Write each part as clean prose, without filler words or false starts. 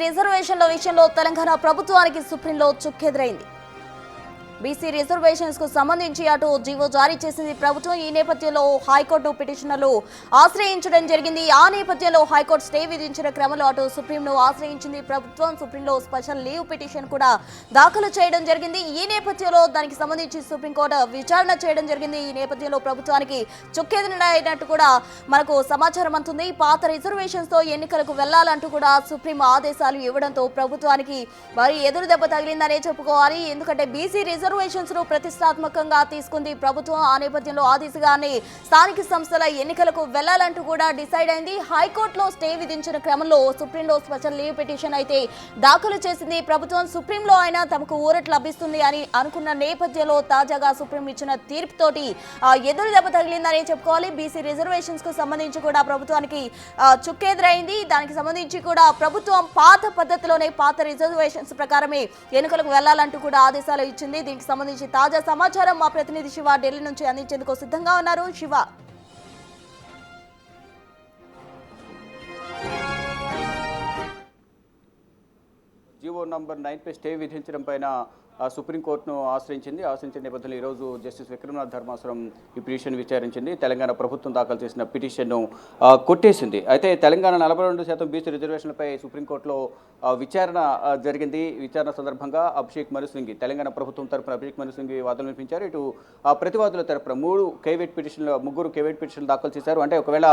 రిజర్వేషన్ల విషయంలో తెలంగాణ ప్రభుత్వానికి సుప్రీంలో చుక్కెదురైంది. బీసీ రిజర్వేషన్స్ కు సంబంధించి అటు జీవో జారీ చేసింది ప్రభుత్వం. ఈ నేపథ్యంలో హైకోర్టు పిటిషనర్లు ఆశ్రయించడం జరిగింది. ఆ నేపథ్యంలో హైకోర్టు స్టే విధించిన క్రమంలో అటు సుప్రీంను ఆశ్రయించింది ప్రభుత్వం. సుప్రీంలో స్పెషల్ లీవ్ పిటిషన్ కూడా దాఖలు చేయడం జరిగింది. ఈ నేపథ్యంలో దానికి సంబంధించి సుప్రీంకోర్టు విచారణ చేయడం జరిగింది. ఈ నేపథ్యంలో ప్రభుత్వానికి చుక్కెదురైనట్టు కూడా మనకు సమాచారం అందుతుంది. పాత రిజర్వేషన్స్ తో ఎన్నికలకు వెళ్లాలంటూ కూడా సుప్రీం ఆదేశాలు ఇవ్వడంతో ప్రభుత్వానికి మరి ఎదురు దెబ్బ తగిలిందనే చెప్పుకోవాలి. ఎందుకంటే బీసీ రిజర్వేషన్స్ ను ప్రతిష్టాత్మకంగా తీసుకుంది ప్రభుత్వం. ఆ నేపథ్యంలో ఆ దిశగానే స్థానిక సంస్థల ఎన్నికలకు వెళ్లాలంటూ కూడా డిసైడ్ అయింది. హైకోర్టులో స్టే విధించిన క్రమంలో సుప్రీంలో స్పెషల్ లీవ్ పిటిషన్ అయితే దాఖలు చేసింది ప్రభుత్వం. సుప్రీంలో అయినా తమకు ఊరట లభిస్తుంది అని అనుకున్న నేపథ్యంలో తాజాగా సుప్రీం ఇచ్చిన తీర్పుతోటి ఎదురు దెబ్బ తగిలిందని చెప్పుకోవాలి. బీసీ రిజర్వేషన్స్ కు సంబంధించి కూడా ప్రభుత్వానికి చుక్కెదురైంది. దానికి సంబంధించి కూడా ప్రభుత్వం పాత పద్ధతిలోనే పాత రిజర్వేషన్స్ ప్రకారమే ఎన్నికలకు వెళ్లాలంటూ కూడా ఆదేశాలు ఇచ్చింది. దీనికి సంబంధించి తాజా సమాచారం మా ప్రతినిధి శివ ఢిల్లీ నుంచి అందించేందుకు సిద్ధంగా ఉన్నారు. శివ, జీవో నంబర్ 9 పై స్టే విధించడం పైన సుప్రీంకోర్టును ఆశ్రయించిన నేపథ్యంలో ఈరోజు జస్టిస్ విక్రమనాథ్ ధర్మాసనం ఈ పిటిషన్ విచారించింది. తెలంగాణ ప్రభుత్వం దాఖలు చేసిన పిటిషన్ను కొట్టేసింది. అయితే తెలంగాణ 42% బీసీ రిజర్వేషన్లపై సుప్రీంకోర్టులో విచారణ జరిగింది. విచారణ సందర్భంగా అభిషేక్ మను సింఘ్వి తెలంగాణ ప్రభుత్వం తరపున అభిషేక్ మను సింఘ్వి వాదనలు వినిపించారు. ఇటు ప్రతివాదుల తరపున ముగ్గురు కేవేట్ పిటిషన్లు దాఖలు చేశారు. అంటే ఒకవేళ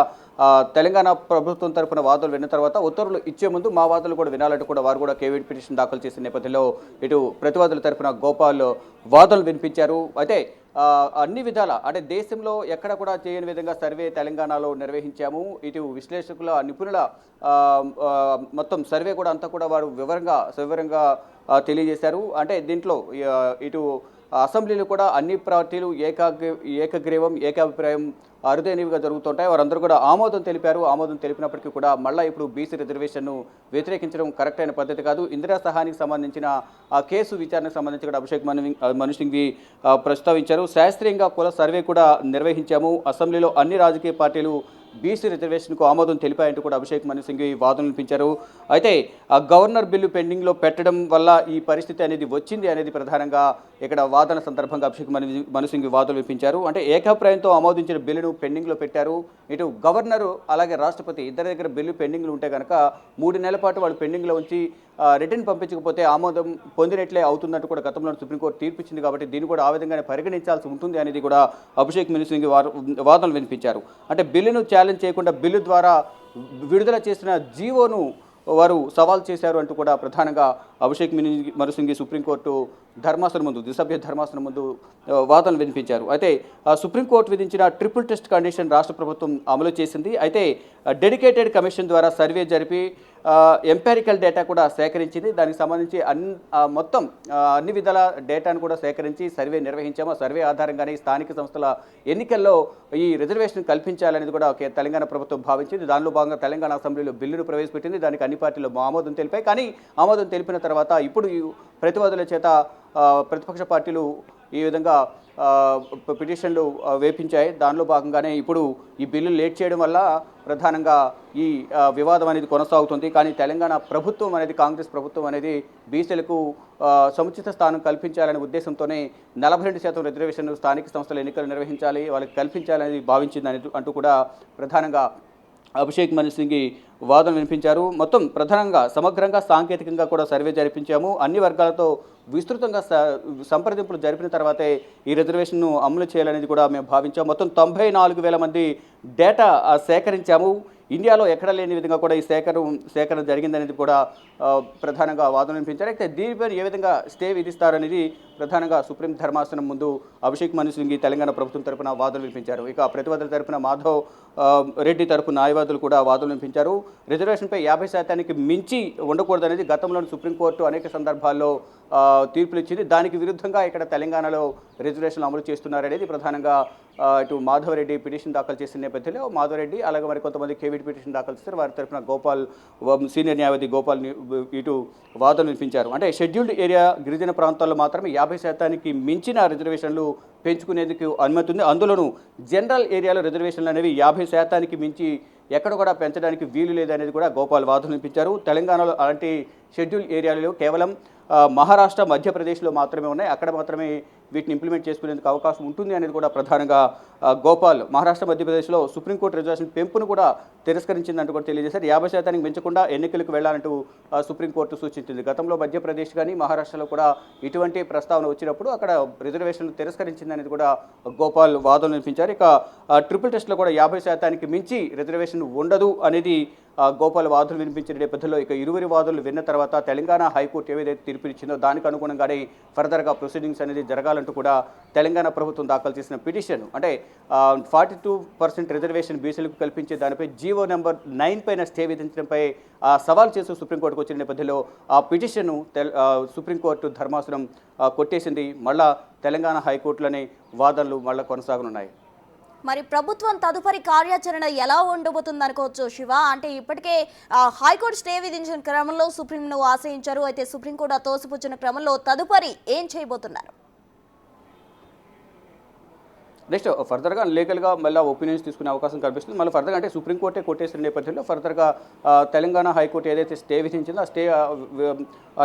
తెలంగాణ ప్రభుత్వం తరపున వాదనలు విన్న తర్వాత ఉత్తర్వులు ఇచ్చే ముందు మా వాదనలు కూడా వినాలంటూ కూడా వారు కూడా కేవేట్ పిటిషన్ దాఖలు చేసిన నేపథ్యంలో ఇటు ప్రతివాదుల తరపున గోపాల్ వాదనలు వినిపించారు. అయితే అన్ని విధాల అంటే దేశంలో ఎక్కడ కూడా చేయని విధంగా సర్వే తెలంగాణలో నిర్వహించాము. ఇటు విశ్లేషకుల నిపుణుల మొత్తం సర్వే కూడా అంతా కూడా వారు వివరంగా తెలియజేశారు. అంటే దీంట్లో ఇటు అసెంబ్లీలో కూడా అన్ని పార్టీలు ఏకగ్రీవం ఏకాభిప్రాయం అరుదైనవిగా జరుగుతుంటాయి. వారందరూ కూడా ఆమోదం తెలిపారు. ఆమోదం తెలిపినప్పటికీ కూడా మళ్ళీ ఇప్పుడు బీసీ రిజర్వేషన్ను వ్యతిరేకించడం కరెక్ట్ అయిన పద్ధతి కాదు. ఇందిరా సహానికి సంబంధించిన ఆ కేసు విచారణకు సంబంధించి కూడా అభిషేక్ మను సింఘ్వి ప్రస్తావించారు. శాస్త్రీయంగా కుల సర్వే కూడా నిర్వహించాము. అసెంబ్లీలో అన్ని రాజకీయ పార్టీలు బీసీ రిజర్వేషన్కు ఆమోదం తెలిపాయంటూ కూడా అభిషేక్ మను సింఘ్వి వాదనలు వినిపించారు. అయితే ఆ గవర్నర్ బిల్లు పెండింగ్లో పెట్టడం వల్ల ఈ పరిస్థితి అనేది వచ్చింది అనేది ప్రధానంగా ఇక్కడ వాదన సందర్భంగా అభిషేక్ మను సింఘ్వి వాదనలు వినిపించారు. అంటే ఏకాభిప్రాయంతో ఆమోదించిన బిల్లును పెండింగ్లో పెట్టారు. ఇటు గవర్నరు అలాగే రాష్ట్రపతి ఇద్దరి దగ్గర బిల్లు పెండింగ్లు ఉంటే కనుక 3 నెలల పాటు వాళ్ళు పెండింగ్లో ఉంచి రిటర్న్ పంపించకపోతే ఆమోదం పొందినట్లే అవుతుందంటూ కూడా గతంలో సుప్రీంకోర్టు తీర్పిచ్చింది. కాబట్టి దీన్ని కూడా ఆ విధంగానే పరిగణించాల్సి ఉంటుంది అనేది కూడా అభిషేక్ మను సింఘ్వి వాదనలు వినిపించారు. అంటే బిల్లును ఛాలెంజ్ చేయకుండా బిల్లు ద్వారా విడుదల చేసిన జీవోను వారు సవాల్ చేశారు అంటూ కూడా ప్రధానంగా అభిషేక్ మను సింఘ్వి సుప్రీంకోర్టు ధర్మాసనం ముందు ద్విసభ్య ధర్మాసనం ముందు వాదనలు వినిపించారు. అయితే సుప్రీంకోర్టు విధించిన ట్రిపుల్ టెస్ట్ కండిషన్ రాష్ట్ర ప్రభుత్వం అమలు చేసింది. అయితే డెడికేటెడ్ కమిషన్ ద్వారా సర్వే జరిపి ఎంపారికల్ డేటా కూడా సేకరించింది. దానికి సంబంధించి మొత్తం అన్ని విధాల డేటాను కూడా సేకరించి సర్వే నిర్వహించాము. ఆ సర్వే ఆధారంగానే స్థానిక సంస్థల ఎన్నికల్లో ఈ రిజర్వేషన్ కల్పించాలనేది కూడా తెలంగాణ ప్రభుత్వం భావించింది. దానిలో భాగంగా తెలంగాణ అసెంబ్లీలో బిల్లును ప్రవేశపెట్టింది. దానికి అన్ని పార్టీలు ఆమోదం తెలిపాయి. కానీ ఆమోదం తెలిపిన తర్వాత ఇప్పుడు ప్రతివాదుల చేత ప్రతిపక్ష పార్టీలు ఈ విధంగా పిటిషన్లు వేపించాయి. దానిలో భాగంగానే ఇప్పుడు ఈ బిల్లు లేట్ చేయడం వల్ల ప్రధానంగా ఈ వివాదం అనేది కొనసాగుతుంది. కానీ తెలంగాణ ప్రభుత్వం అనేది కాంగ్రెస్ ప్రభుత్వం అనేది బీసీలకు సముచిత స్థానం కల్పించాలనే ఉద్దేశంతోనే 42% రిజర్వేషన్ స్థానిక సంస్థల ఎన్నికలు నిర్వహించాలి, వాళ్ళకి కల్పించాలని భావించింది అంటూ కూడా ప్రధానంగా అభిషేక్ మను సింఘ్వి వాదన వినిపించారు. మొత్తం ప్రధానంగా సమగ్రంగా సాంకేతికంగా కూడా సర్వే జరిపించాము. అన్ని వర్గాలతో విస్తృతంగా సంప్రదింపులు జరిపిన తర్వాతే ఈ రిజర్వేషన్ను అమలు చేయాలనేది కూడా మేము భావించాము. మొత్తం 94,000 మంది డేటా సేకరించాము. ఇండియాలో ఎక్కడ లేని విధంగా కూడా ఈ సేకరణ జరిగిందనేది కూడా ప్రధానంగా వాదన వినిపించారు. అయితే దీనిపైన ఏ విధంగా స్టే విధిస్తారనేది ప్రధానంగా సుప్రీం ధర్మాసనం ముందు అభిషేక్ మను సింఘ్వి తెలంగాణ ప్రభుత్వం తరపున వాదనలు వినిపించారు. ఇక ప్రతివాదుల తరపున మాధవ్ రెడ్డి తరపు న్యాయవాదులు కూడా వాదనలు వినిపించారు. రిజర్వేషన్పై 50% మించి ఉండకూడదనేది గతంలో సుప్రీంకోర్టు అనేక సందర్భాల్లో తీర్పులు ఇచ్చింది. దానికి విరుద్ధంగా ఇక్కడ తెలంగాణలో రిజర్వేషన్లు అమలు చేస్తున్నారనేది ప్రధానంగా ఇటు మాధవరెడ్డి పిటిషన్ దాఖలు చేసిన నేపథ్యంలో మాధవరెడ్డి అలాగే మరి కొంతమంది కేవీటీ పిటిషన్ దాఖలు చేస్తారు. వారి తరఫున గోపాల్ సీనియర్ న్యాయవాది గోపాల్ ఇటు వాదనలు వినిపించారు. అంటే షెడ్యూల్డ్ ఏరియా గిరిజన ప్రాంతాల్లో మాత్రమే 50% మించిన రిజర్వేషన్లు పెంచుకునేందుకు అనుమతి ఉంది. అందులోనూ జనరల్ ఏరియాలో రిజర్వేషన్లు అనేవి 50% మించి ఎక్కడ కూడా పెంచడానికి వీలు లేదనేది కూడా గోపాల్ వాదనలు వినిపించారు. తెలంగాణలో అలాంటి షెడ్యూల్ ఏరియాలలో కేవలం మహారాష్ట్ర, మధ్యప్రదేశ్లో మాత్రమే ఉన్నాయి. అక్కడ మాత్రమే వీటిని ఇంప్లిమెంట్ చేసుకునేందుకు అవకాశం ఉంటుంది అనేది కూడా ప్రధానంగా గోపాల్ మహారాష్ట్ర, మధ్యప్రదేశ్లో సుప్రీంకోర్టు రిజర్వేషన్ పెంపును కూడా తిరస్కరించిందంటూ కూడా తెలియజేశారు. 50% మించకుండా ఎన్నికలకు వెళ్లాలంటూ సుప్రీంకోర్టు సూచించింది. గతంలో మధ్యప్రదేశ్ కానీ మహారాష్ట్రలో కూడా ఇటువంటి ప్రస్తావన వచ్చినప్పుడు అక్కడ రిజర్వేషన్లు తిరస్కరించింది అనేది కూడా గోపాల్ వాదనలు వినిపించారు. ఇక ట్రిపుల్ టెస్ట్లో కూడా 50% మించి రిజర్వేషన్ ఉండదు అనేది గోపాల్ వాదనలు వినిపించిన నేపథ్యంలో ఇక ఇరువురి వాదనలు విన్న తర్వాత తెలంగాణ హైకోర్టు ఏదైతే తీర్పునిచ్చిందో దానికి అనుగుణంగానే ఫర్దర్గా ప్రొసీడింగ్స్ అనేది జరగాలంటూ కూడా తెలంగాణ ప్రభుత్వం దాఖలు చేసిన పిటిషన్ అంటే 42% రిజర్వేషన్ బీసీలకు కల్పించే దానిపై జీవో నెంబర్ 9 పైన స్టే విధించడంపై సవాల్ చేస్తూ సుప్రీంకోర్టుకు వచ్చిన నేపథ్యంలో ఆ పిటిషన్ను సుప్రీంకోర్టు ధర్మాసనం కొట్టేసింది. మళ్ళా తెలంగాణ హైకోర్టులోనే వాదనలు మళ్ళీ కొనసాగనున్నాయి. మరి ప్రభుత్వం తదుపరి కార్యాచరణ ఎలా ఉండబోతుంది అనుకోవచ్చు శివ? అంటే ఇప్పటికే హైకోర్టు స్టే విధించిన క్రమంలో సుప్రీంను ఆశ్రయించారు. అయితే సుప్రీంకోర్టు తోసిపుచ్చిన క్రమంలో తదుపరి ఏం చేయబోతున్నారు? నెక్స్ట్ ఫర్దర్గా లీగల్గా మళ్ళీ ఒపీనియన్స్ తీసుకునే అవకాశం కనిపిస్తుంది. మళ్ళీ ఫర్దర్గా అంటే సుప్రీంకోర్టే కొట్టేసిన నేపథ్యంలో ఫర్దర్గా తెలంగాణ హైకోర్టు ఏదైతే స్టే విధించిందో ఆ స్టే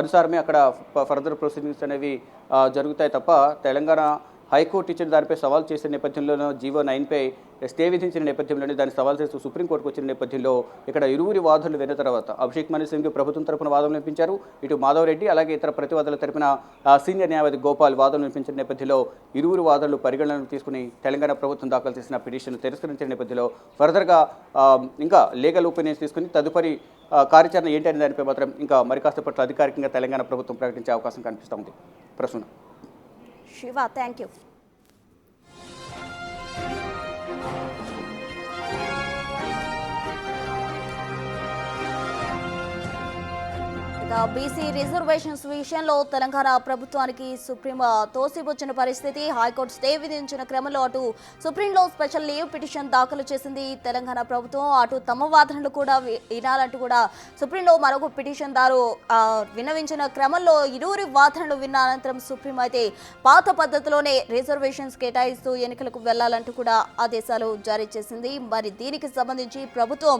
అనుసారమే అక్కడ ఫర్దర్ ప్రొసీడింగ్స్ అనేవి జరుగుతాయి తప్ప తెలంగాణ హైకోర్టు ఇచ్చిన దానిపై సవాల్ చేసిన నేపథ్యంలోనూ జీవో 9పై స్టే విధించిన నేపథ్యంలోనే దాన్ని సవాల్ చేస్తూ సుప్రీంకోర్టుకు వచ్చిన నేపథ్యంలో ఇక్కడ ఇరువురి వాదనలు విన్న తర్వాత అభిషేక్ మను సింగ్ ప్రభుత్వం తరపున వాదనలు వినిపించారు. ఇటు మాధవరెడ్డి అలాగే ఇతర ప్రతివాదుల తరపున సీనియర్ న్యాయవాది గోపాల్ వాదనలు వినిపించిన నేపథ్యంలో ఇరువురు వాదనలు పరిగణనకు తీసుకుని తెలంగాణ ప్రభుత్వం దాఖలు చేసిన పిటిషన్ తిరస్కరించిన నేపథ్యంలో ఫర్దర్గా ఇంకా లీగల్ ఒపీనియన్స్ తీసుకుని తదుపరి కార్యాచరణ ఏంటనే దానిపై మాత్రం ఇంకా మరి కాసేపట్లో అధికారికంగా తెలంగాణ ప్రభుత్వం ప్రకటించే అవకాశం కనిపిస్తుంది. Prasanna Shiva, thank you. BC reservations విషయంలో తెలంగాణ ప్రభుత్వానికి సుప్రీం తోసిపుచ్చిన పరిస్థితి. హైకోర్టు స్టే విధించిన క్రమంలో అటు సుప్రీంలో స్పెషల్ లీవ్ పిటిషన్ దాఖలు చేసింది తెలంగాణ ప్రభుత్వం. అటు తమ వాదనలు కూడా వినాలంటూ కూడా సుప్రీంలో మరొక పిటిషన్ దారు విన్నవించిన క్రమంలో ఇరువురి వాదనలు విన్న అనంతరం సుప్రీం అయితే పాత పద్ధతిలోనే రిజర్వేషన్స్ కేటాయిస్తూ ఎన్నికలకు వెళ్లాలంటూ కూడా ఆదేశాలు జారీ చేసింది. మరి దీనికి సంబంధించి ప్రభుత్వం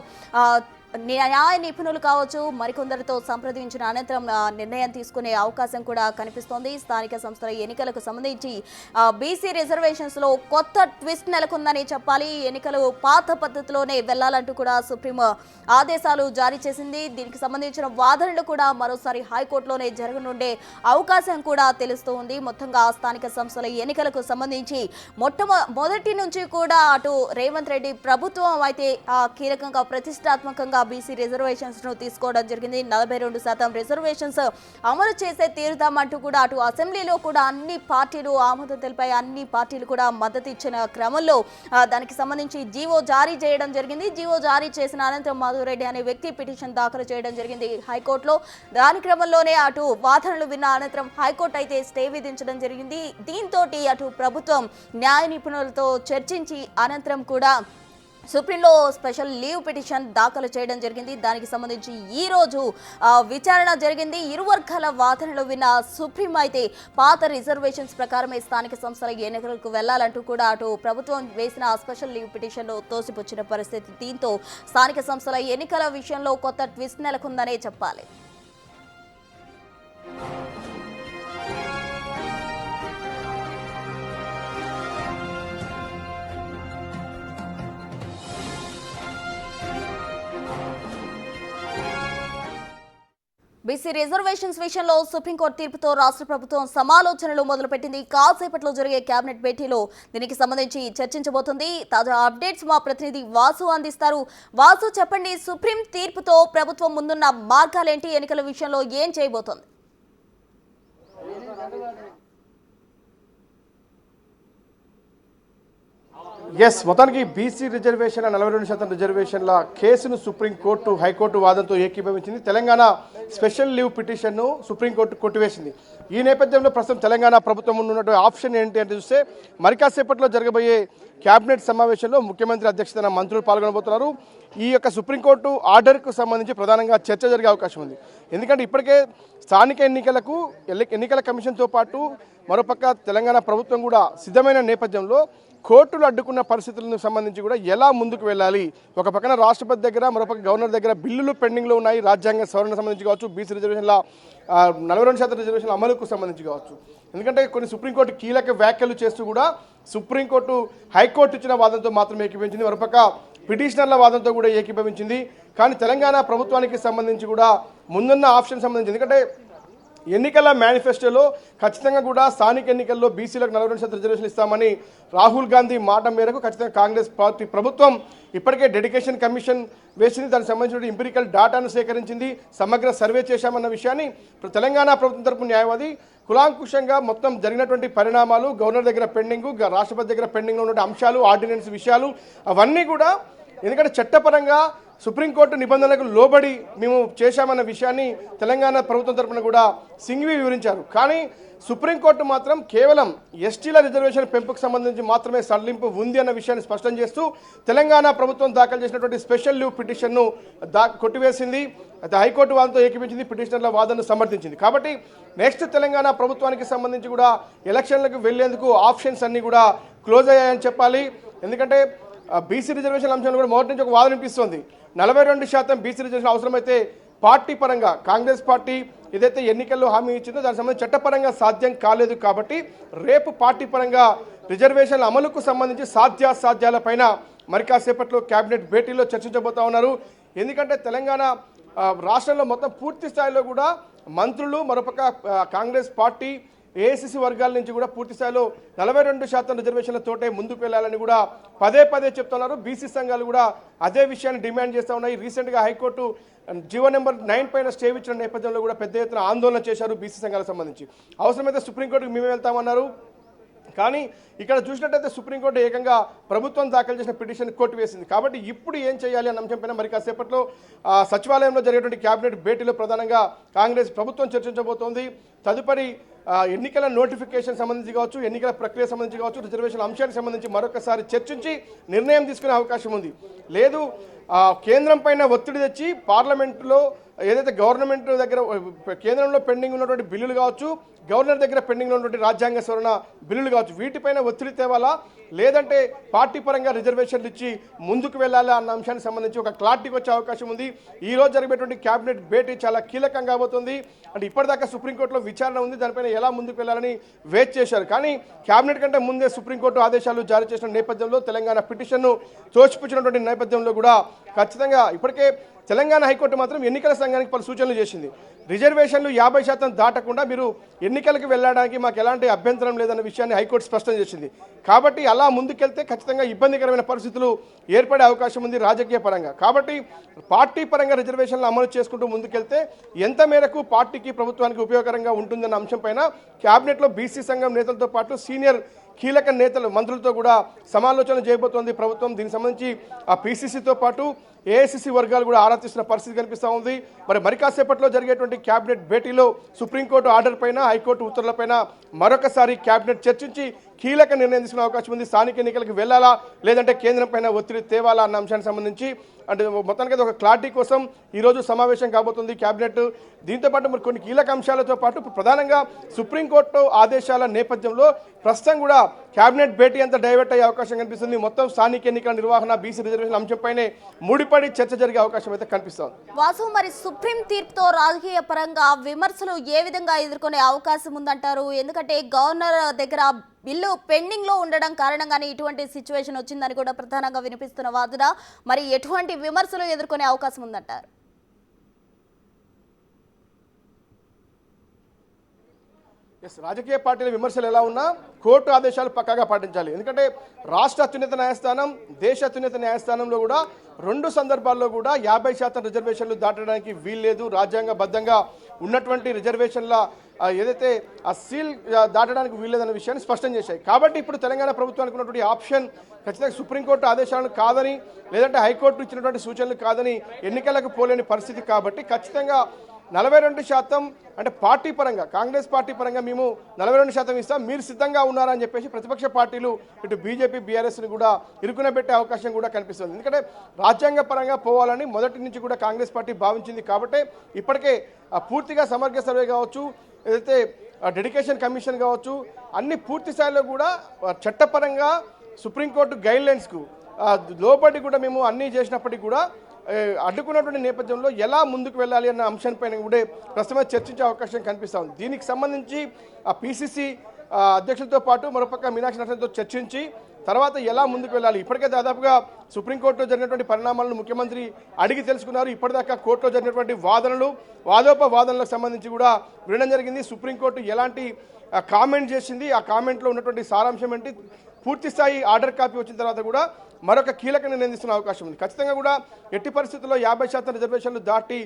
న్యాయ నిపుణులు కావచ్చు మరికొందరితో సంప్రదించిన అనంతరం నిర్ణయం తీసుకునే అవకాశం కూడా కనిపిస్తోంది. స్థానిక సంస్థల ఎన్నికలకు సంబంధించి బీసీ రిజర్వేషన్స్ లో కొత్త ట్విస్ట్ నెలకొందని చెప్పాలి. ఎన్నికలు పాత పద్ధతిలోనే వెళ్లాలంటూ కూడా సుప్రీం ఆదేశాలు జారీ చేసింది. దీనికి సంబంధించిన వాదనలు కూడా మరోసారి హైకోర్టులోనే జరగనుండే అవకాశం కూడా తెలుస్తూ ఉంది. మొత్తంగా స్థానిక సంస్థల ఎన్నికలకు సంబంధించి మొదటి నుంచి కూడా అటు రేవంత్ రెడ్డి ప్రభుత్వం అయితే కీలకంగా ప్రతిష్టాత్మకంగా బీసీ రిజర్వేషన్స్ ను తీసుకోవడం జరిగింది. 42% రిజర్వేషన్స్ అమలు చేసే తీరుతామంటూ కూడా అటు అసెంబ్లీలో కూడా అన్ని పార్టీలు ఆమోదం తెలిపాయి. అన్ని పార్టీలు కూడా మద్దతు ఇచ్చిన క్రమంలో దానికి సంబంధించి జీవో జారీ చేయడం జరిగింది. జీవో జారీ చేసిన అనంతరం మాధవరెడ్డి అనే వ్యక్తి పిటిషన్ దాఖలు చేయడం జరిగింది హైకోర్టులో. దాని క్రమంలోనే అటు వాదనలు విన్న అనంతరం హైకోర్టు అయితే స్టే విధించడం జరిగింది. దీంతో అటు ప్రభుత్వం న్యాయ నిపుణులతో చర్చించి అనంతరం కూడా సుప్రీంలో స్పెషల్ లీవ్ పిటిషన్ దాఖలు చేయడం జరిగింది. దానికి సంబంధించి ఈ రోజు విచారణ జరిగింది. ఇరు వర్గాల వాదనలు విన్న సుప్రీం అయితే పాత రిజర్వేషన్స్ ప్రకారమే స్థానిక సంస్థల ఎన్నికలకు వెళ్లాలంటూ కూడా అటు ప్రభుత్వం వేసిన స్పెషల్ లీవ్ పిటిషన్ తోసిపుచ్చిన పరిస్థితి. దీంతో స్థానిక సంస్థల ఎన్నికల విషయంలో కొత్త ట్విస్ట్ నెలకొందనే చెప్పాలి. బీసీ రిజర్వేషన్స్ విషయంలో సుప్రీంకోర్టు తీర్పుతో రాష్ట్ర ప్రభుత్వం సమాలోచనలు మొదలుపెట్టింది. కాసేపట్లో జరిగే కేబినెట్ భేటీలో దీనికి సంబంధించి చర్చించబోతుంది. తాజా అప్డేట్స్ మా ప్రతినిధి వాసు అందిస్తారు. వాసు, చెప్పండి, సుప్రీం తీర్పుతో ప్రభుత్వం ముందున్న మార్గాలేంటి? ఎన్నికల విషయంలో ఏం చేయబోతోంది? మొత్తానికి బీసీ రిజర్వేషన్ 42% రిజర్వేషన్ల కేసును సుప్రీంకోర్టు హైకోర్టు వాదనతో ఏకీభవించింది. తెలంగాణ స్పెషల్ లీవ్ పిటిషన్ను సుప్రీంకోర్టు కొట్టివేసింది. ఈ నేపథ్యంలో ప్రస్తుతం తెలంగాణ ప్రభుత్వం ఉన్నటువంటి ఆప్షన్ ఏంటి అంటే చూస్తే మరి కాసేపట్లో జరగబోయే కేబినెట్ సమావేశంలో ముఖ్యమంత్రి అధ్యక్షతన మంత్రులు పాల్గొనబోతున్నారు. ఈ యొక్క సుప్రీంకోర్టు ఆర్డర్కు సంబంధించి ప్రధానంగా చర్చ జరిగే అవకాశం ఉంది. ఎందుకంటే ఇప్పటికే స్థానిక ఎన్నికల కమిషన్తో పాటు మరోపక్క తెలంగాణ ప్రభుత్వం కూడా సిద్ధమైన నేపథ్యంలో కోర్టులు అడ్డుకున్న పరిస్థితులకు సంబంధించి కూడా ఎలా ముందుకు వెళ్ళాలి, ఒక పక్కన రాష్ట్రపతి దగ్గర మరొక గవర్నర్ దగ్గర బిల్లులు పెండింగ్లో ఉన్నాయి, రాజ్యాంగ సవరణ సంబంధించి కావచ్చు, బీసీ రిజర్వేషన్ల 42% రిజర్వేషన్ల అమలుకు సంబంధించి కావచ్చు. ఎందుకంటే కొన్ని సుప్రీంకోర్టు కీలక వ్యాఖ్యలు చేస్తూ కూడా సుప్రీంకోర్టు హైకోర్టు ఇచ్చిన వాదనతో మాత్రమే ఏకీభవించింది, మరొక పిటిషనర్ల వాదనతో కూడా ఏకీభవించింది. కానీ తెలంగాణ ప్రభుత్వానికి సంబంధించి కూడా ముందున్న ఆప్షన్ సంబంధించి, ఎందుకంటే ఎన్నికల మేనిఫెస్టోలో ఖచ్చితంగా కూడా స్థానిక ఎన్నికల్లో బీసీలకు 42% రిజర్వేషన్ ఇస్తామని రాహుల్ గాంధీ మాట మేరకు ఖచ్చితంగా కాంగ్రెస్ పార్టీ ప్రభుత్వం ఇప్పటికే డెడికేషన్ కమిషన్ వేసింది, దానికి సంబంధించిన ఎంపిరికల్ డాటాను సేకరించింది, సమగ్ర సర్వే చేశామన్న విషయాన్ని తెలంగాణ ప్రభుత్వం తరపు న్యాయవాది కులాంకుషంగా మొత్తం జరిగినటువంటి పరిణామాలు, గవర్నర్ దగ్గర పెండింగు, రాష్ట్రపతి దగ్గర పెండింగ్లో ఉన్న అంశాలు, ఆర్డినెన్స్ విషయాలు అవన్నీ కూడా, ఎందుకంటే చట్టపరంగా సుప్రీంకోర్టు నిబంధనలకు లోబడి మేము చేశామన్న విషయాన్ని తెలంగాణ ప్రభుత్వం తరఫున కూడా సింఘ్వి వివరించారు. కానీ సుప్రీంకోర్టు మాత్రం కేవలం ఎస్టీల రిజర్వేషన్ పెంపుకు సంబంధించి మాత్రమే సడలింపు ఉంది అన్న విషయాన్ని స్పష్టం చేస్తూ తెలంగాణ ప్రభుత్వం దాఖలు చేసినటువంటి స్పెషల్ లీవ్ పిటిషన్ను కొట్టివేసింది. అయితే హైకోర్టు వాదనతో ఏకీపించింది, పిటిషనర్ల వాదనను సమర్థించింది. కాబట్టి నెక్స్ట్ తెలంగాణ ప్రభుత్వానికి సంబంధించి కూడా ఎలక్షన్లకు వెళ్లేందుకు ఆప్షన్స్ అన్నీ కూడా క్లోజ్ అయ్యాయని చెప్పాలి. ఎందుకంటే బీసీ రిజర్వేషన్ అంశంలో కూడా మొదటి నుంచి ఒక వాదన వినిపిస్తోంది. 42% బీసీ రిజర్వేషన్ అవసరమైతే పార్టీ పరంగా కాంగ్రెస్ పార్టీ ఏదైతే ఎన్నికల్లో హామీ ఇచ్చిందో దానికి సంబంధించి చట్టపరంగా సాధ్యం కాలేదు. కాబట్టి రేపు పార్టీ పరంగా రిజర్వేషన్ల అమలుకు సంబంధించి సాధ్యాసాధ్యాలపైన మరి కాసేపట్లో కేబినెట్ భేటీలో చర్చించబోతా ఉన్నారు. ఎందుకంటే తెలంగాణ రాష్ట్రంలో మొత్తం పూర్తి స్థాయిలో కూడా మంత్రులు, మరొక కాంగ్రెస్ పార్టీ ఏఐసిసి వర్గాల నుంచి కూడా పూర్తి స్థాయిలో 42% రిజర్వేషన్లతోటే ముందుకు వెళ్లాలని కూడా పదే పదే చెప్తున్నారు. బీసీ సంఘాలు కూడా అదే విషయాన్ని డిమాండ్ చేస్తూ ఉన్నాయి. రీసెంట్గా హైకోర్టు జీవో నెంబర్ 9 పైన స్టే ఇచ్చిన నేపథ్యంలో కూడా పెద్ద ఎత్తున ఆందోళన చేశారు బీసీ సంఘాలకు సంబంధించి. అవసరమైతే సుప్రీంకోర్టుకు మేమే వెళ్తామన్నారు. కానీ ఇక్కడ చూసినట్టయితే సుప్రీంకోర్టు ఏకంగా ప్రభుత్వం దాఖలు చేసిన పిటిషన్ కొట్టివేసింది. కాబట్టి ఇప్పుడు ఏం చేయాలి అన్న అంశంపైన మరి కాసేపట్లో సచివాలయంలో జరిగేటువంటి కేబినెట్ భేటీలో ప్రధానంగా కాంగ్రెస్ ప్రభుత్వం చర్చించబోతోంది. తదుపరి ఎన్నికల నోటిఫికేషన్ సంబంధించి కావచ్చు, ఎన్నికల ప్రక్రియ సంబంధించి కావచ్చు, రిజర్వేషన్ అంశానికి సంబంధించి మరొకసారి చర్చించి నిర్ణయం తీసుకునే అవకాశం ఉంది. లేదు కేంద్రం పైన ఒత్తిడి తెచ్చి పార్లమెంటులో ఏదైతే గవర్నమెంట్ దగ్గర కేంద్రంలో పెండింగ్ ఉన్నటువంటి బిల్లులు కావచ్చు, గవర్నర్ దగ్గర పెండింగ్ ఉన్నటువంటి రాజ్యాంగ సవరణ బిల్లులు కావచ్చు, వీటిపైన ఒత్తిడి తేవాలా, లేదంటే పార్టీ పరంగా రిజర్వేషన్లు ఇచ్చి ముందుకు వెళ్ళాలా అన్న అంశానికి సంబంధించి ఒక క్లారిటీకి వచ్చే అవకాశం ఉంది. ఈ రోజు జరిగేటువంటి కేబినెట్ భేటీ చాలా కీలకం కాబోతుంది. అంటే ఇప్పటిదాకా సుప్రీంకోర్టులో విచారణ ఉంది, దానిపైన ఎలా ముందుకు వెళ్ళాలని వెయిట్ చేశారు. కానీ కేబినెట్ కంటే ముందే సుప్రీంకోర్టు ఆదేశాలు జారీ చేసిన నేపథ్యంలో తెలంగాణ పిటిషన్ను తోసిపుచ్చినటువంటి నేపథ్యంలో కూడా ఖచ్చితంగా ఇప్పటికే తెలంగాణ హైకోర్టు మాత్రం ఎన్నికల సంఘానికి పలు సూచనలు చేసింది. రిజర్వేషన్లు 50% దాటకుండా మీరు ఎన్నికలకు వెళ్ళడానికి మాకు ఎలాంటి అభ్యంతరం లేదన్న విషయాన్ని హైకోర్టు స్పష్టం చేసింది. కాబట్టి అలా ముందుకెళ్తే ఖచ్చితంగా ఇబ్బందికరమైన పరిస్థితులు ఏర్పడే అవకాశం ఉంది రాజకీయ పరంగా. కాబట్టి పార్టీ పరంగా రిజర్వేషన్లు అమలు చేసుకుంటూ ముందుకెళ్తే ఎంత మేరకు పార్టీకి ప్రభుత్వానికి ఉపయోగకరంగా ఉంటుందన్న అంశంపైన కేబినెట్లో బీసీ సంఘం నేతలతో పాటు సీనియర్ కీలక నేతలు మంత్రులతో కూడా సమాలోచన చేయబోతోంది ప్రభుత్వం. దీనికి సంబంధించి ఆ పీసీసీతో పాటు ఏఐసిసి వర్గాలు కూడా ఆరా తీస్తున్న పరిస్థితి కనిపిస్తూ ఉంది. మరి కాసేపట్లో జరిగేటువంటి కేబినెట్ భేటీలో సుప్రీంకోర్టు ఆర్డర్ పైన, హైకోర్టు ఉత్తర్వులపైన మరొకసారి కేబినెట్ చర్చించి కీలక నిర్ణయం తీసుకునే అవకాశం ఉంది. స్థానిక ఎన్నికలకు వెళ్ళాలా, లేదంటే కేంద్రం పైన ఒత్తిడి తేవాలా అన్న అంశానికి సంబంధించి అంటే మొత్తానికి ఒక క్లారిటీ కోసం ఈరోజు సమావేశం కాబోతుంది కేబినెట్. దీంతోపాటు మరి కొన్ని కీలక అంశాలతో పాటు ప్రధానంగా సుప్రీంకోర్టు ఆదేశాల నేపథ్యంలో ప్రస్తుతం కూడా కేబినెట్ భేటీ అంతా డైవర్ట్ అయ్యే అవకాశం కనిపిస్తుంది. మొత్తం స్థానిక ఎన్నికల నిర్వహణ, బీసీ రిజర్వేషన్ అంశంపైనే ముడిపడి చర్చ జరిగే అవకాశం అయితే కనిపిస్తుంది. వాసు, మరి సుప్రీం తీర్పుతో రాజకీయ పరంగా విమర్శలు ఏ విధంగా ఎదుర్కొనే అవకాశం ఉందంటారు? ఎందుకంటే గవర్నర్ దగ్గర బిల్లు పెండింగ్ లో ఉండడం కారణంగానే ఇటువంటి సిచ్యువేషన్ వచ్చిందని కూడా ప్రధానంగా వినిపిస్తున్న వాదన. మరి ఎటువంటి విమర్శలు ఎదుర్కొనే అవకాశం ఉందంటారు? రాజకీయ పార్టీల విమర్శలు ఎలా ఉన్నా కోర్టు ఆదేశాలు పక్కాగా పాటించాలి. ఎందుకంటే రాష్ట్ర అత్యున్నత న్యాయస్థానం, దేశ అత్యున్నత న్యాయస్థానంలో కూడా 2 సందర్భాల్లో కూడా 50% రిజర్వేషన్లు దాటడానికి వీల్లేదు. రాజ్యాంగబద్ధంగా ఉన్నటువంటి రిజర్వేషన్ల ఏదైతే ఆ సీల్ దాటడానికి వీల్లేదన్న విషయాన్ని స్పష్టం చేశాయి. కాబట్టి ఇప్పుడు తెలంగాణ ప్రభుత్వానికి ఉన్నటువంటి ఆప్షన్ ఖచ్చితంగా సుప్రీంకోర్టు ఆదేశాలను కాదని, లేదంటే హైకోర్టు ఇచ్చినటువంటి సూచనలు కాదని ఎన్నికలకు పోలేని పరిస్థితి. కాబట్టి ఖచ్చితంగా 42% అంటే పార్టీ పరంగా, కాంగ్రెస్ పార్టీ పరంగా మేము 42% ఇస్తాం, మీరు సిద్ధంగా ఉన్నారని చెప్పేసి ప్రతిపక్ష పార్టీలు ఇటు బీజేపీ, బీఆర్ఎస్ని కూడా ఇరుకునబెట్టే అవకాశం కూడా కనిపిస్తుంది. ఎందుకంటే రాజ్యాంగ పరంగా పోవాలని మొదటి నుంచి కూడా కాంగ్రెస్ పార్టీ భావించింది. కాబట్టి ఇప్పటికే పూర్తిగా సమగ్ర సర్వే కావచ్చు, ఏదైతే డెడికేషన్ కమిషన్ కావచ్చు, అన్ని పూర్తి స్థాయిలో కూడా చట్టపరంగా సుప్రీంకోర్టు గైడ్లైన్స్కు లోపటి కూడా మేము అన్నీ చేసినప్పటికీ కూడా అడ్డుకున్నటువంటి నేపథ్యంలో ఎలా ముందుకు వెళ్ళాలి అన్న అంశంపైన కూడా ప్రస్తుతం చర్చించే అవకాశం కనిపిస్తూ ఉంది. దీనికి సంబంధించి ఆ పిసిసి అధ్యక్షులతో పాటు మరోపక్క మీనాక్షి నరసింహతో చర్చించి తర్వాత ఎలా ముందుకు వెళ్ళాలి. ఇప్పటికే దాదాపుగా సుప్రీంకోర్టులో జరిగినటువంటి పరిణామాలను ముఖ్యమంత్రి అడిగి తెలుసుకున్నారు. ఇప్పటిదాకా కోర్టులో జరిగినటువంటి వాదోపవాదనలకు సంబంధించి కూడా వినడం జరిగింది. సుప్రీంకోర్టు ఎలాంటి కామెంట్ చేసింది, ఆ కామెంట్లో ఉన్నటువంటి సారాంశం ఏంటి, పూర్తి స్థాయి ఆర్డర్ కాపీ వచ్చిన తర్వాత కూడా మరొక కీలక నిర్ణయం తీసుకునే అవకాశం ఉంది. ఖచ్చితంగా కూడా ఎట్టి పరిస్థితుల్లో 50% రిజర్వేషన్లు దాటి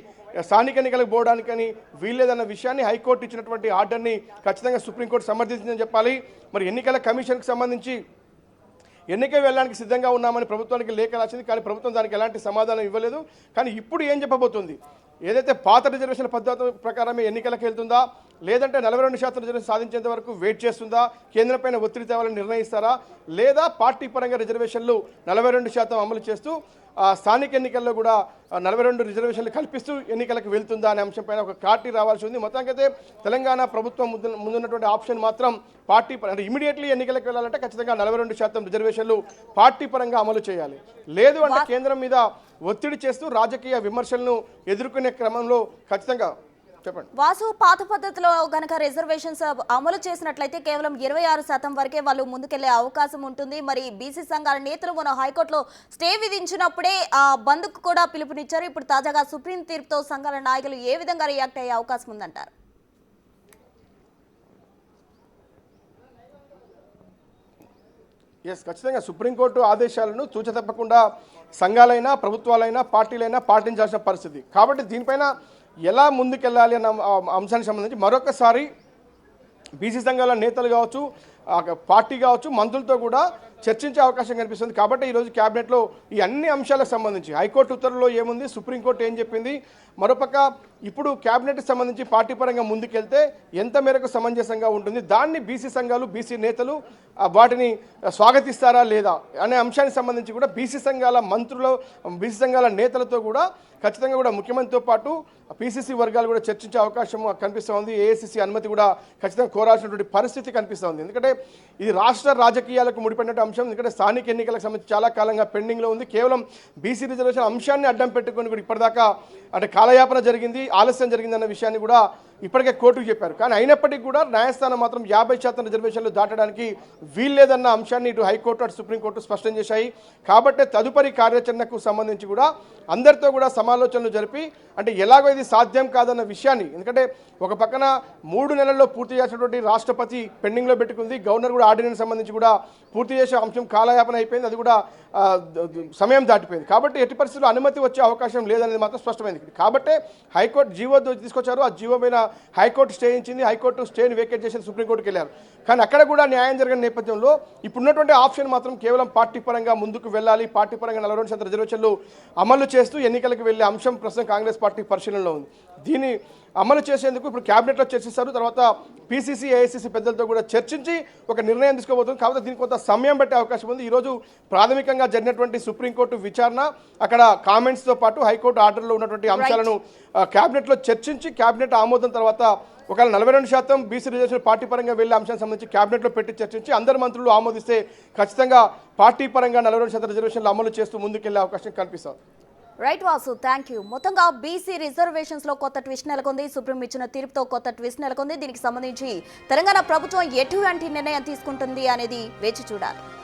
స్థానిక ఎన్నికలకు పోవడానికని వీల్లేదన్న విషయాన్ని హైకోర్టు ఇచ్చినటువంటి ఆర్డర్ని ఖచ్చితంగా సుప్రీంకోర్టు సమర్థించిందని చెప్పాలి. మరి ఎన్నికల కమిషన్కి సంబంధించి ఎన్నిక వెళ్ళడానికి సిద్ధంగా ఉన్నామని ప్రభుత్వానికి లేఖ రాసింది, కానీ ప్రభుత్వం దానికి ఎలాంటి సమాధానం ఇవ్వలేదు. కానీ ఇప్పుడు ఏం చెప్పబోతుంది, ఏదైతే పాత రిజర్వేషన్ పద్ధతి ప్రకారమే ఎన్నికలకు వెళ్తుందా, లేదంటే 42% రిజర్వేషన్ సాధించేంత వరకు వెయిట్ చేస్తుందా, కేంద్రంపైన ఒత్తిడి తేవాలని నిర్ణయిస్తారా, లేదా పార్టీ పరంగా రిజర్వేషన్లు 42% అమలు చేస్తూ స్థానిక ఎన్నికల్లో కూడా 42 రిజర్వేషన్లు కల్పిస్తూ ఎన్నికలకు వెళ్తుందా అనే అంశంపైన ఒక క్లారిటీ రావాల్సి ఉంది. మొత్తానికైతే తెలంగాణ ప్రభుత్వం ముందున్నటువంటి ఆప్షన్ మాత్రం పార్టీ అంటే ఇమీడియట్లీ ఎన్నికలకు వెళ్ళాలంటే ఖచ్చితంగా 42% రిజర్వేషన్లు పార్టీ పరంగా అమలు చేయాలి. లేదు అంటే కేంద్రం మీద ఒత్తిడి చేస్తూ రాజకీయ విమర్శలను ఎదుర్కొనే క్రమంలో ఖచ్చితంగా చెప్పండి. వాసు, పాత పద్ధతిలో గనక రిజర్వేషన్స్ అమలు చేసినట్లయితే కేవలం 26% వరకే వాళ్ళు ముందుకెళ్లే అవకాశం ఉంటుంది. మరి బీసీ సంఘాల నేతలు మన హైకోర్టులో స్టే విధించినప్పుడే ఆ బంద్కు కూడా పిలుపునిచ్చారు. ఇప్పుడు తాజాగా సుప్రీం తీర్పుతో సంఘాల నాయకులు ఏ విధంగా రియాక్ట్ అయ్యే అవకాశం ఉందంటారు? ఖచ్చితంగా సుప్రీంకోర్టు ఆదేశాలను తూచ తప్పకుండా సంఘాలైనా ప్రభుత్వాలైనా పార్టీలైనా పాటించాల్సిన పరిస్థితి. కాబట్టి దీనిపైన ఎలా ముందుకెళ్ళాలి అన్న అంశానికి సంబంధించి మరొకసారి బీసీ సంఘాల నేతలు కావచ్చు, పార్టీ కావచ్చు, మంత్రులతో కూడా చర్చించే అవకాశం కనిపిస్తుంది. కాబట్టి ఈరోజు క్యాబినెట్లో ఈ అన్ని అంశాలకు సంబంధించి హైకోర్టు ఉత్తర్వుల్లో ఏముంది, సుప్రీంకోర్టు ఏం చెప్పింది, మరోపక్క ఇప్పుడు క్యాబినెట్కి సంబంధించి పార్టీ పరంగా ముందుకెళ్తే ఎంత మేరకు సమంజసంగా ఉంటుంది, దాన్ని బీసీ సంఘాలు బీసీ నేతలు వాటిని స్వాగతిస్తారా లేదా అనే అంశానికి సంబంధించి కూడా బీసీ సంఘాల మంత్రులు బీసీ సంఘాల నేతలతో కూడా ఖచ్చితంగా కూడా ముఖ్యమంత్రితో పాటు పీసీసీ వర్గాలు కూడా చర్చించే అవకాశం కనిపిస్తూ ఉంది. ఏఐసీసీ అనుమతి కూడా ఖచ్చితంగా కోరాల్సినటువంటి పరిస్థితి కనిపిస్తూ ఉంది. ఎందుకంటే ఇది రాష్ట్ర రాజకీయాలకు ముడిపడినటువంటి అంశం. ఎందుకంటే స్థానిక ఎన్నికలకు సంబంధించి చాలా కాలంగా పెండింగ్లో ఉంది. కేవలం బీసీ రిజర్వేషన్ అంశాన్ని అడ్డం పెట్టుకొని కూడా ఇప్పటిదాకా అంటే కాలయాపన జరిగింది, ఆలస్యం జరిగిందన్న విషయాన్ని కూడా ఇప్పటికే కోర్టుకు చెప్పారు. కానీ అయినప్పటికీ కూడా న్యాయస్థానం మాత్రం 50% రిజర్వేషన్లు దాటడానికి వీల్లేదన్న అంశాన్ని ఇటు హైకోర్టు అటు సుప్రీంకోర్టు స్పష్టం చేశాయి. కాబట్టి తదుపరి కార్యాచరణకు సంబంధించి కూడా అందరితో కూడా సమాలోచనలు జరిపి అంటే ఎలాగో ఇది సాధ్యం కాదన్న విషయాన్ని, ఎందుకంటే ఒక పక్కన 3 నెలల్లో పూర్తి చేసినటువంటి రాష్ట్రపతి పెండింగ్లో పెట్టుకుంది, గవర్నర్ కూడా ఆర్డినెన్స్ సంబంధించి కూడా పూర్తి చేసే అంశం కాలయాపన అయిపోయింది, అది కూడా సమయం దాటిపోయింది. కాబట్టి ఎట్టి పరిస్థితుల్లో అనుమతి వచ్చే అవకాశం లేదనేది మాత్రం స్పష్టమైంది. కాబట్టి హైకోర్టు జీవో తీసుకొచ్చారు, ఆ జీవో పైన హైకోర్టు స్టే ఇచ్చింది, హైకోర్టు స్టేని వేకేట్ చేసి సుప్రీంకోర్టుకి వెళ్ళారు. కానీ అక్కడ కూడా న్యాయం జరిగిన నేపథ్యంలో ఇప్పుడున్నటువంటి ఆప్షన్ మాత్రం కేవలం పార్టీ పరంగా ముందుకు వెళ్ళాలి, పార్టీ పరంగా 42% రిజర్వేషన్లు అమలు చేస్తూ ఎన్నికలకు వెళ్లే అంశం ప్రస్తుతం కాంగ్రెస్ పార్టీ పరిశీలనలో ఉంది. దీన్ని అమలు చేసేందుకు ఇప్పుడు క్యాబినెట్లో చర్చిస్తారు, తర్వాత పీసీసీ ఏఐసీసీ పెద్దలతో కూడా చర్చించి ఒక నిర్ణయం తీసుకోబోతుంది. కాబట్టి దీనికి కొంత సమయం పట్టే అవకాశం ఉంది. ఈరోజు ప్రాథమికంగా జరిగినటువంటి సుప్రీంకోర్టు విచారణ, అక్కడ కామెంట్స్తో పాటు హైకోర్టు ఆర్డర్లో ఉన్నటువంటి అంశాలను క్యాబినెట్లో చర్చించి క్యాబినెట్ ఆమోదం తర్వాత ఒకవేళ 42% బీసీ రిజర్వేషన్ పార్టీ పరంగా వెళ్లే అంశానికి సంబంధించి క్యాబినెట్లో పెట్టి చర్చించి అందరు మంత్రులు ఆమోదిస్తే ఖచ్చితంగా పార్టీ పరంగా 42% రిజర్వేషన్లు అమలు చేస్తూ ముందుకెళ్లే అవకాశం కనిపిస్తుంది. Right Vasu, thank you. మొత్తంగా బీసీ రిజర్వేషన్స్ లో కొత్త ట్విస్ట్ నెలకొంది. సుప్రీం ఇచ్చిన తీర్పుతో కొత్త ట్విస్ట్ నెలకొంది. దీనికి సంబంధించి తెలంగాణ ప్రభుత్వం ఎటువంటి నిర్ణయం తీసుకుంటుంది అనేది వేచి చూడాలి.